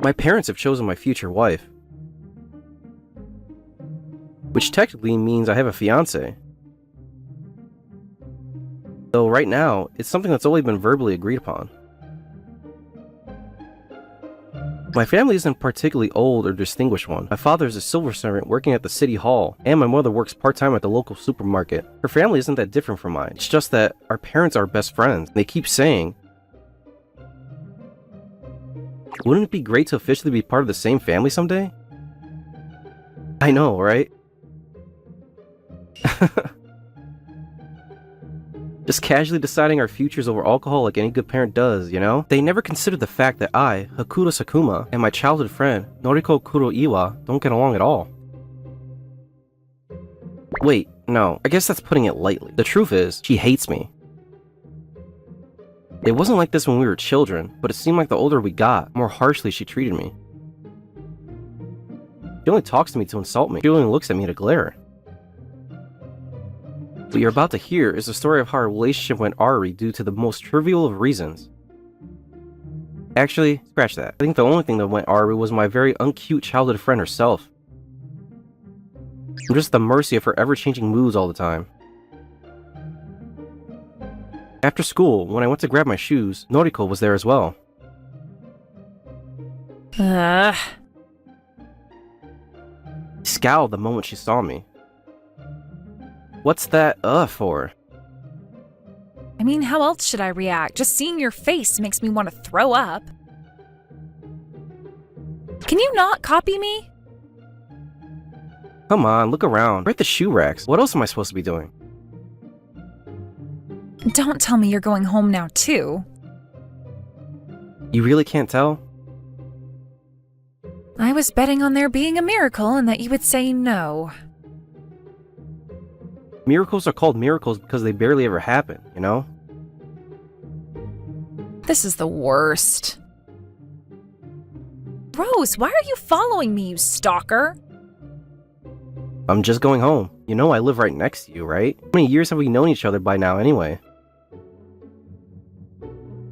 My parents have chosen my future wife, which technically means I have a fiance. Though right now, it's something that's only been verbally agreed upon. My family isn't particularly old or distinguished one. My father is a civil servant working at the city hall, and my mother works part-time at the local supermarket. Her family isn't that different from mine. It's just that our parents are best friends. They keep saying, wouldn't it be great to officially be part of the same family someday? I know, right? Just casually deciding our futures over alcohol like any good parent does, you know? They never considered the fact that I, Hakuto Sakuma, and my childhood friend, Noriko Kuroiwa, don't get along at all. Wait, no, I guess that's putting it lightly. The truth is, she hates me. It wasn't like this when we were children, but it seemed like the older we got, the more harshly she treated me. She only talks to me to insult me. She only looks at me to glare. What you're about to hear is the story of how our relationship went awry due to the most trivial of reasons. Actually, scratch that. I think the only thing that went awry was my very uncute childhood friend herself. I'm just at the mercy of her ever-changing moods all the time. After school, when I went to grab my shoes, Noriko was there as well. She scowled the moment she saw me. What's that for? I mean, how else should I react? Just seeing your face makes me want to throw up. Can you not copy me? Come on, look around. We're at the shoe racks. What else am I supposed to be doing? Don't tell me you're going home now, too. You really can't tell? I was betting on there being a miracle and that you would say no. Miracles are called miracles because they barely ever happen, you know? This is the worst. Rose, why are you following me, you stalker? I'm just going home. You know I live right next to you, right? How many years have we known each other by now anyway?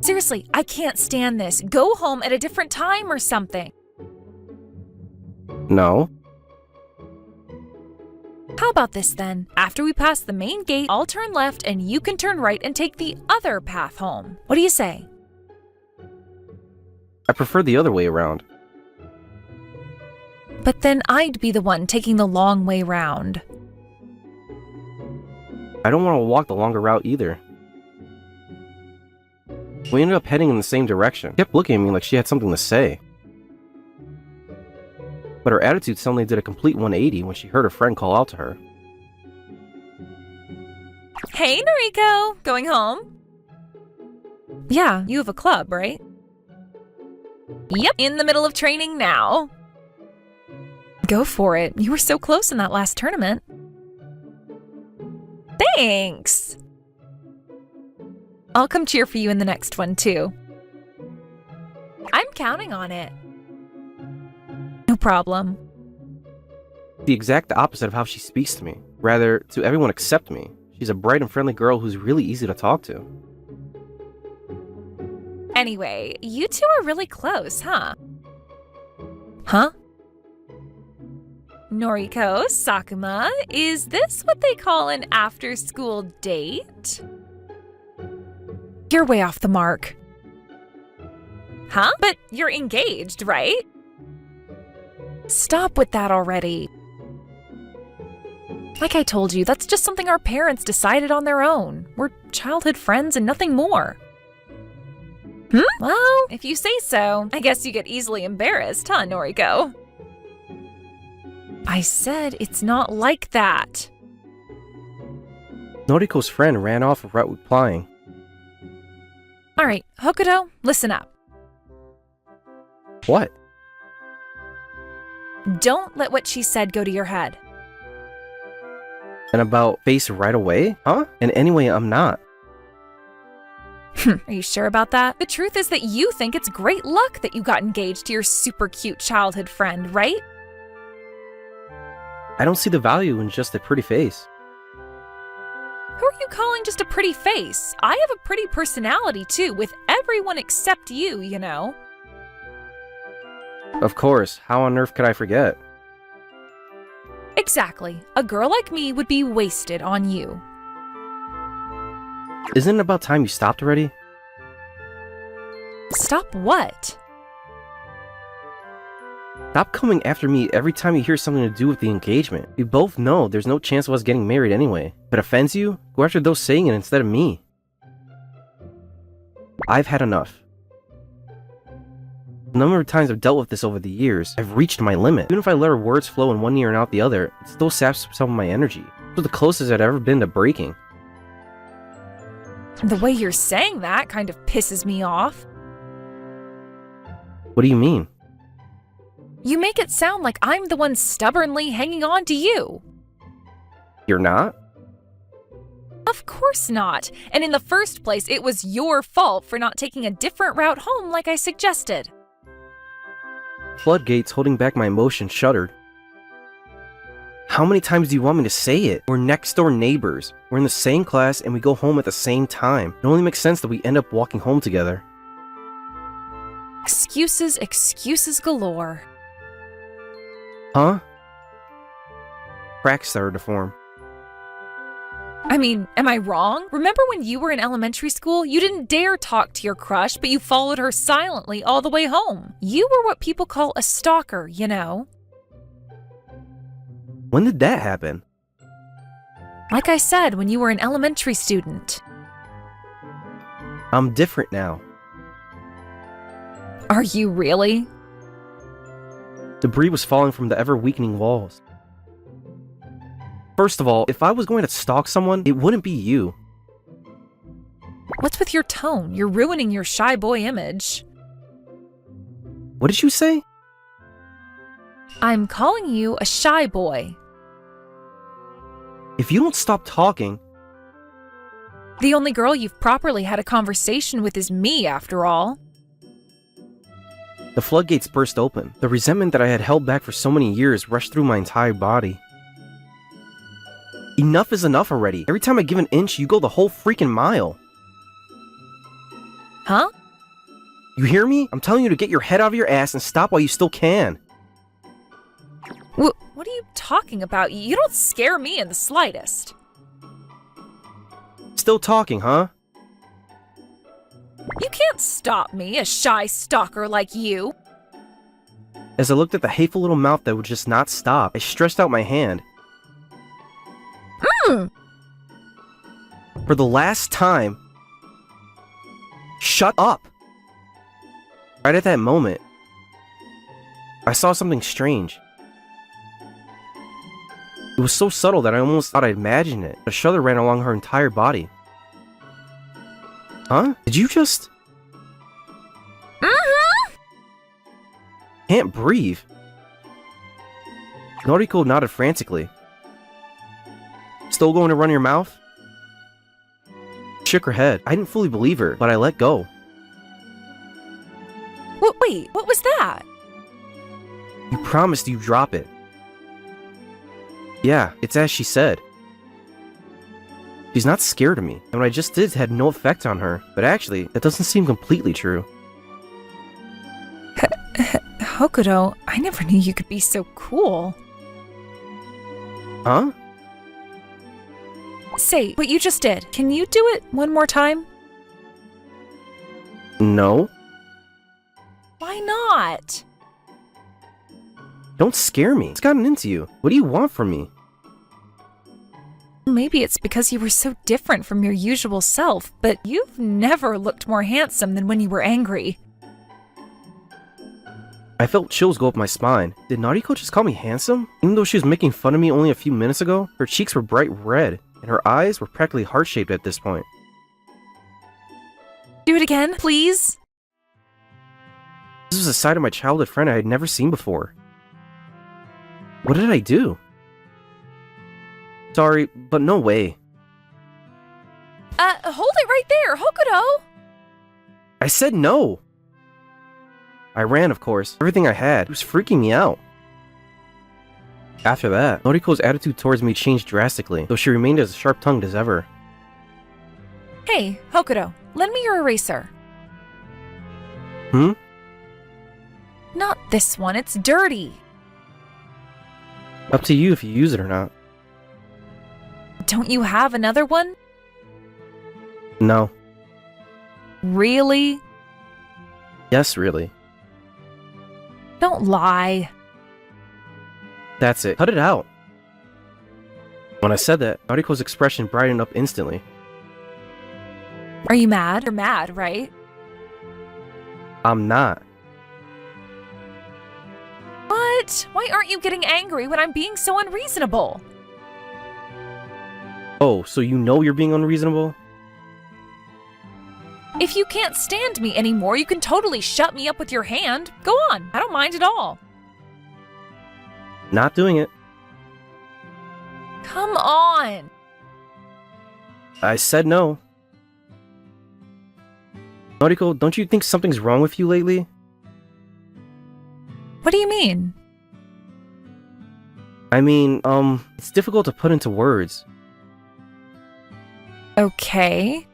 Seriously, I can't stand this. Go home at a different time or something. No. How about this then? After we pass the main gate, I'll turn left and you can turn right and take the other path home. What do you say? I prefer the other way around. But then I'd be the one taking the long way round. I don't want to walk the longer route either. We ended up heading in the same direction. She kept looking at me like she had something to say. But her attitude suddenly did a complete 180 when she heard her friend call out to her. Hey, Noriko! Going home? Yeah, you have a club, right? Yep, in the middle of training now. Go for it. You were so close in that last tournament. Thanks! I'll come cheer for you in the next one, too. I'm counting on it. No problem. The exact opposite of how she speaks to me. Rather, to everyone except me. She's a bright and friendly girl who's really easy to talk to. Anyway, you two are really close, huh? Huh? Noriko, Sakuma, is this what they call an after-school date? You're way off the mark. Huh? But you're engaged, right? Stop with that already. Like I told you, that's just something our parents decided on their own. We're childhood friends and nothing more. Well, if you say so, I guess you get easily embarrassed, huh, Noriko? I said it's not like that. Noriko's friend ran off without replying. All right, Hokuto, listen up. What? Don't let what she said go to your head. And about face right away? Huh? And anyway, I'm not. Are you sure about that? The truth is that you think it's great luck that you got engaged to your super cute childhood friend, right? I don't see the value in just a pretty face. Who are you calling just a pretty face? I have a pretty personality too, with everyone except you, you know. Of course, how on earth could I forget? Exactly. A girl like me would be wasted on you. Isn't it about time you stopped already? Stop what? Stop coming after me every time you hear something to do with the engagement. We both know there's no chance of us getting married anyway. If it offends you, go after those saying it instead of me. I've had enough. The number of times I've dealt with this over the years, I've reached my limit. Even if I let her words flow in one ear and out the other, it still saps some of my energy. This was the closest I'd ever been to breaking. The way you're saying that kind of pisses me off. What do you mean? You make it sound like I'm the one stubbornly hanging on to you. You're not? Of course not. And in the first place, it was your fault for not taking a different route home like I suggested. Floodgates holding back my emotions shuddered. How many times do you want me to say it? We're next door neighbors. We're in the same class and we go home at the same time. It only makes sense that we end up walking home together. Excuses, excuses galore. Huh? Cracks started to form. I mean, am I wrong? Remember when you were in elementary school? You didn't dare talk to your crush, but you followed her silently all the way home. You were what people call a stalker, you know. When did that happen? Like I said, when you were an elementary student. I'm different now. Are you really? Debris was falling from the ever-weakening walls. First of all, if I was going to stalk someone, it wouldn't be you. What's with your tone? You're ruining your shy boy image. What did you say? I'm calling you a shy boy. If you don't stop talking... The only girl you've properly had a conversation with is me, after all. The floodgates burst open. The resentment that I had held back for so many years rushed through my entire body. Enough is enough already. Every time I give an inch, you go the whole freaking mile. Huh? You hear me? I'm telling you to get your head out of your ass and stop while you still can. What are you talking about? You don't scare me in the slightest. Still talking, huh? You can't stop me, a shy stalker like you. As I looked at the hateful little mouth that would just not stop, I stretched out my hand. For the last time, shut up! Right at that moment, I saw something strange. It was so subtle that I almost thought I'd imagined it. A shudder ran along her entire body. Huh? Did you just... Can't breathe. Noriko nodded frantically. Still going to run your mouth? Shook her head. I didn't fully believe her, but I let go. Wait, what was that? You promised you'd drop it. Yeah, it's as she said. She's not scared of me, and what I just did had no effect on her. But actually, that doesn't seem completely true. Hokuto, I never knew you could be so cool. Huh? Say, what you just did, can you do it one more time? No. Why not? Don't scare me. What's gotten into you? What do you want from me? Maybe it's because you were so different from your usual self, but you've never looked more handsome than when you were angry. I felt chills go up my spine. Did Nariko just call me handsome? Even though she was making fun of me only a few minutes ago, her cheeks were bright red, and her eyes were practically heart-shaped at this point. Do it again, please? This was a side of my childhood friend I had never seen before. What did I do? Sorry, but no way. Hold it right there, Hokuto! I said no! I ran, of course. Everything I had. It was freaking me out. After that, Noriko's attitude towards me changed drastically, though she remained as sharp-tongued as ever. Hey, Hokuto, lend me your eraser. Hmm? Not this one, it's dirty. Up to you if you use it or not. Don't you have another one? No. Really? Yes, really. Don't lie. That's it. Cut it out. When I said that, Nariko's expression brightened up instantly. Are you mad? You're mad, right? I'm not. What? Why aren't you getting angry when I'm being so unreasonable? Oh, so you know you're being unreasonable? If you can't stand me anymore, you can totally shut me up with your hand. Go on, I don't mind at all. Not doing it. Come on. I said no. Noriko, don't you think something's wrong with you lately? What do you mean? I mean, it's difficult to put into words. Okay.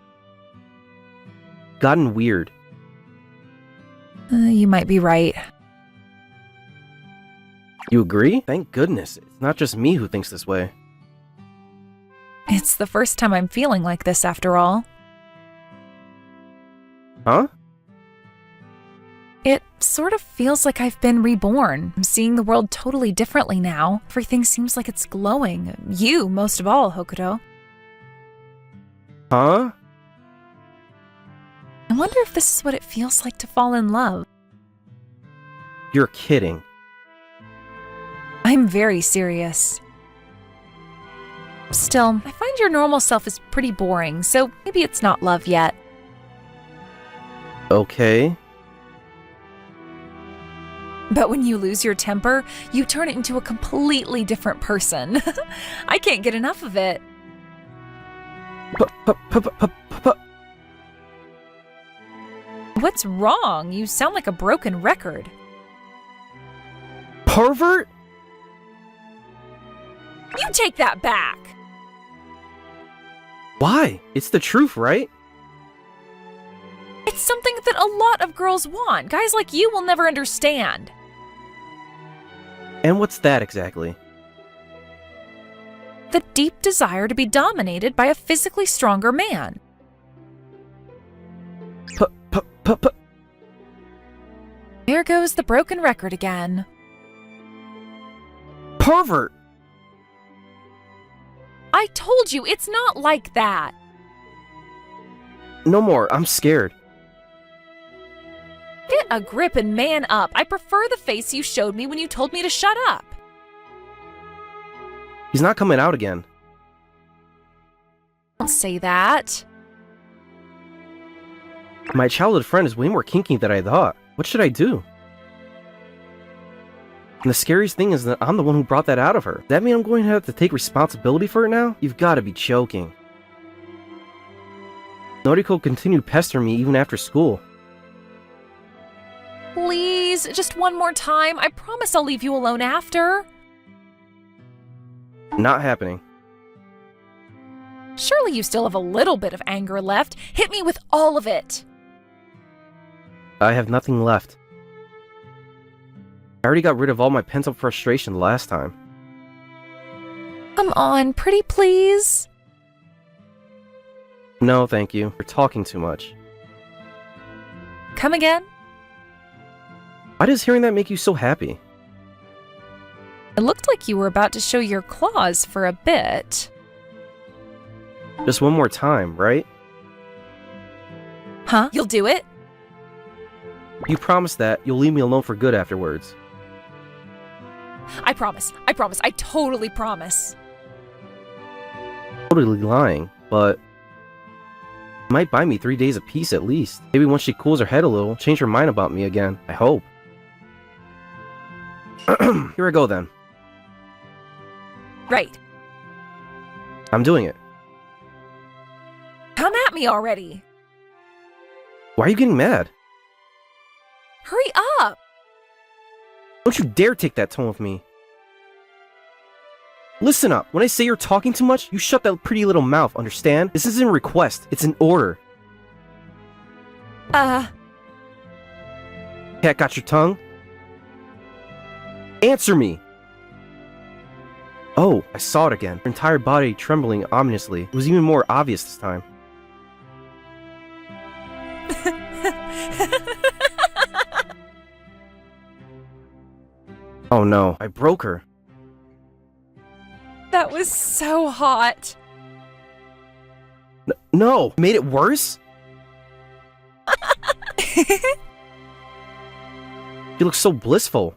Gotten weird. You might be right. You agree? Thank goodness. It's not just me who thinks this way. It's the first time I'm feeling like this after all. Huh? It sort of feels like I've been reborn. I'm seeing the world totally differently now. Everything seems like it's glowing. You, most of all, Hokuto. Huh? I wonder if this is what it feels like to fall in love. You're kidding. I'm very serious. Still, I find your normal self is pretty boring, so maybe it's not love yet. Okay. But when you lose your temper, you turn it into a completely different person. I can't get enough of it. What's wrong? You sound like a broken record. Pervert? You take that back! Why? It's the truth, right? It's something that a lot of girls want. Guys like you will never understand. And what's that exactly? The deep desire to be dominated by a physically stronger man. There goes the broken record again. Pervert! I told you, it's not like that. No more, I'm scared. Get a grip and man up. I prefer the face you showed me when you told me to shut up. He's not coming out again. Don't say that. My childhood friend is way more kinky than I thought. What should I do? And the scariest thing is that I'm the one who brought that out of her. Does that mean I'm going to have to take responsibility for it now? You've got to be joking. Noriko continued pestering me even after school. Please, just one more time. I promise I'll leave you alone after. Not happening. Surely you still have a little bit of anger left. Hit me with all of it. I have nothing left. I already got rid of all my pent-up frustration the last time. Come on, pretty please. No, thank you. You're talking too much. Come again? Why does hearing that make you so happy? It looked like you were about to show your claws for a bit. Just one more time, right? Huh? You'll do it? You promise that you'll leave me alone for good afterwards. I promise. I promise. I totally promise. Totally lying, but it might buy me 3 days of peace at least. Maybe once she cools her head a little, change her mind about me again. I hope. Here I go then. Right. I'm doing it. Come at me already. Why are you getting mad? Hurry up. Don't you dare take that tone with me. Listen up. When I say you're talking too much, you shut that pretty little mouth, understand? This isn't a request. It's an order. Cat got your tongue? Answer me! Oh, I saw it again. Her entire body trembling ominously. It was even more obvious this time. Oh no, I broke her. That was so hot. No! Made it worse? She looks so blissful.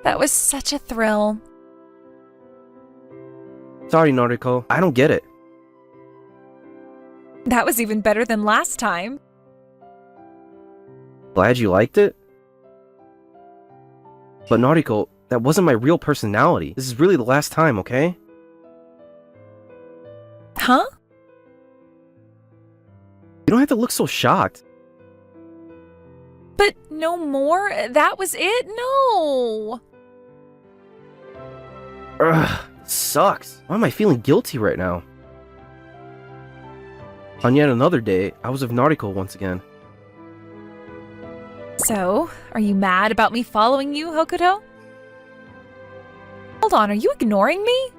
That was such a thrill. Sorry, Noriko. I don't get it. That was even better than last time. Glad you liked it? But Noriko, that wasn't my real personality. This is really the last time, okay? Huh? You don't have to look so shocked. But no more? That was it? No! Ugh, it sucks. Why am I feeling guilty right now? On yet another day, I was with Noriko once again. So, are you mad about me following you, Hokuto? Hold on, are you ignoring me?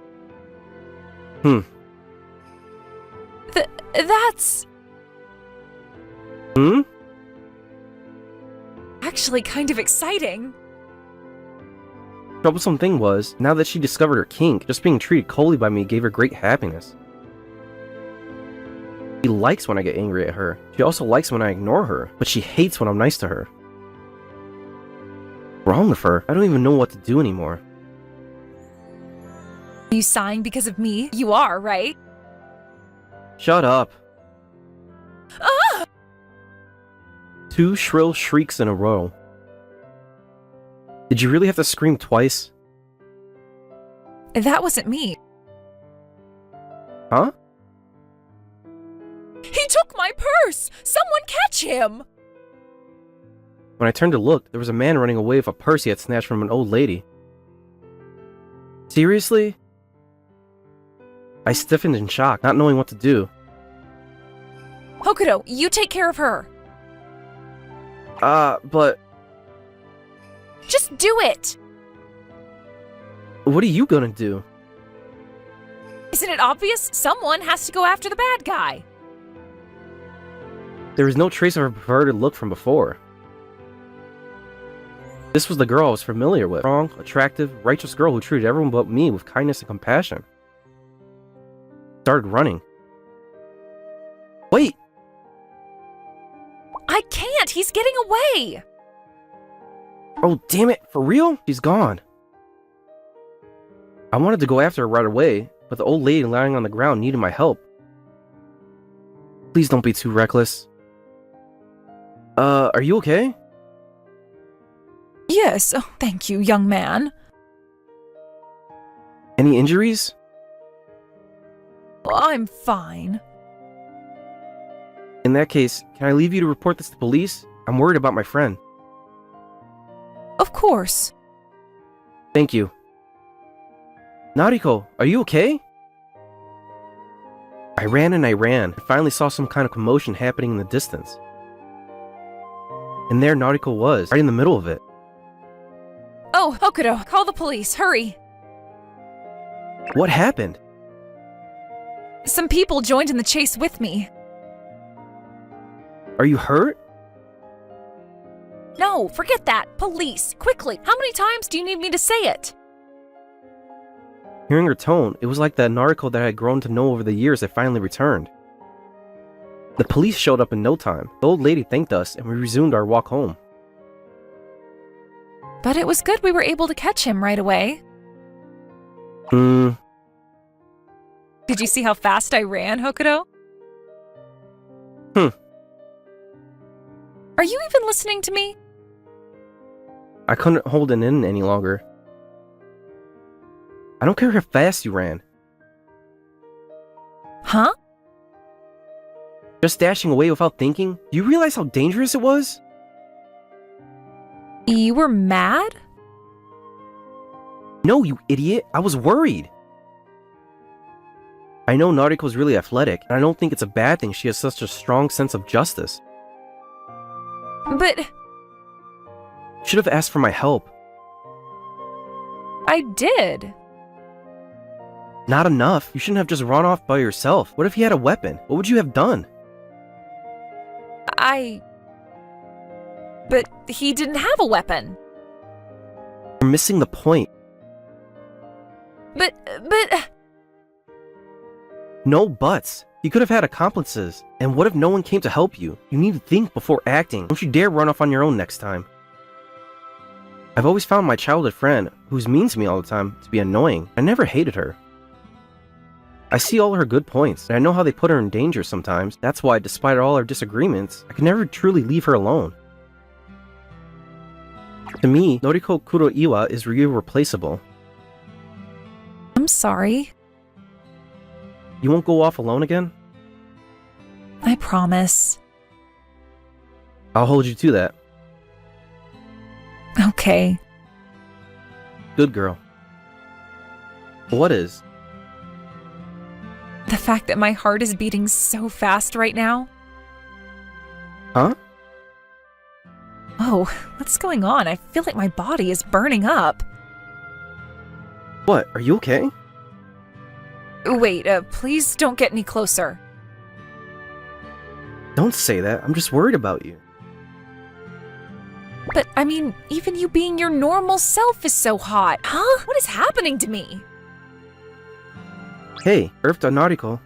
That's... actually kind of exciting. Troublesome thing was, now that she discovered her kink, just being treated coldly by me gave her great happiness. She likes when I get angry at her. She also likes when I ignore her, but she hates when I'm nice to her. What's wrong with her? I don't even know what to do anymore. Are you sighing because of me? You are, right? Shut up. Ah! 2 shrill shrieks in a row. Did you really have to scream twice? That wasn't me. Huh? He took my purse! Someone catch him! When I turned to look, there was a man running away with a purse he had snatched from an old lady. Seriously? I stiffened in shock, not knowing what to do. Hokuto, you take care of her. But... Just do it! what are you gonna do? Isn't it obvious? Someone has to go after the bad guy. There was no trace of her perverted look from before. This was the girl I was familiar with. Strong, attractive, righteous girl who treated everyone but me with kindness and compassion. Started running. Wait! I can't! He's getting away! Oh, damn it! For real? She's gone. I wanted to go after her right away, but the old lady lying on the ground needed my help. Please don't be too reckless. Are you okay? Yes, oh, thank you, young man. Any injuries? I'm fine. In that case, can I leave you to report this to police? I'm worried about my friend. Of course. Thank you. Nariko, are you okay? I ran and finally saw some kind of commotion happening in the distance. And there Nariko was, right in the middle of it. Oh, Hokuto, call the police, hurry! What happened? Some people joined in the chase with me. Are you hurt? No, forget that! Police, quickly! How many times do you need me to say it? Hearing her tone, it was like that Nariko that I had grown to know over the years had finally returned. The police showed up in no time. The old lady thanked us, and we resumed our walk home. But it was good we were able to catch him right away. Hmm. Did you see how fast I ran, Hokuto? Are you even listening to me? I couldn't hold it in any longer. I don't care how fast you ran. Huh? Just dashing away without thinking? Do you realize how dangerous it was? You were mad? No, you idiot. I was worried. I know Nariko's really athletic, and I don't think it's a bad thing she has such a strong sense of justice. But... Should have asked for my help. I did. Not enough. You shouldn't have just run off by yourself. What if he had a weapon? What would you have done? But he didn't have a weapon. You're missing the point. But... No buts. He could have had accomplices. And what if no one came to help you? You need to think before acting. Don't you dare run off on your own next time. I've always found my childhood friend, who's mean to me all the time, to be annoying. I never hated her. I see all her good points, and I know how they put her in danger sometimes. That's why, despite all our disagreements, I could never truly leave her alone. To me, Noriko Kuroiwa is irreplaceable. I'm sorry. You won't go off alone again? I promise. I'll hold you to that. Okay. Good girl. What is? The fact that my heart is beating so fast right now. Huh? Oh, what's going on? I feel like my body is burning up. What? Are you okay? Wait, please don't get any closer. Don't say that. I'm just worried about you. But, I mean, even you being your normal self is so hot. Huh? What is happening to me? Hey, Earth Nariko.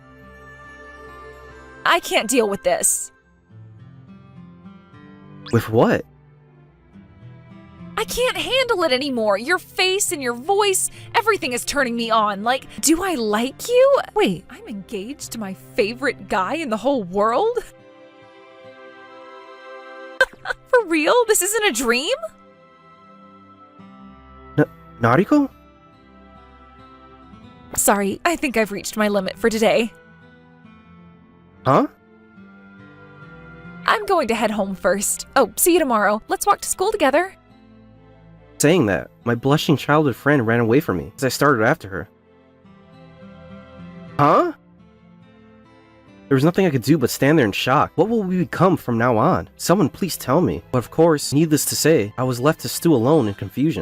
I can't deal with this. With what? I can't handle it anymore. Your face and your voice, everything is turning me on. Like, do I like you? Wait, I'm engaged to my favorite guy in the whole world? For real? This isn't a dream? Nariko? Sorry, I think I've reached my limit for today. Huh? I'm going to head home first. Oh, see you tomorrow. Let's walk to school together. Saying that, my blushing childhood friend ran away from me as I started after her. Huh? There was nothing I could do but stand there in shock. What will we become from now on? Someone please tell me. But of course, needless to say, I was left to stew alone in confusion.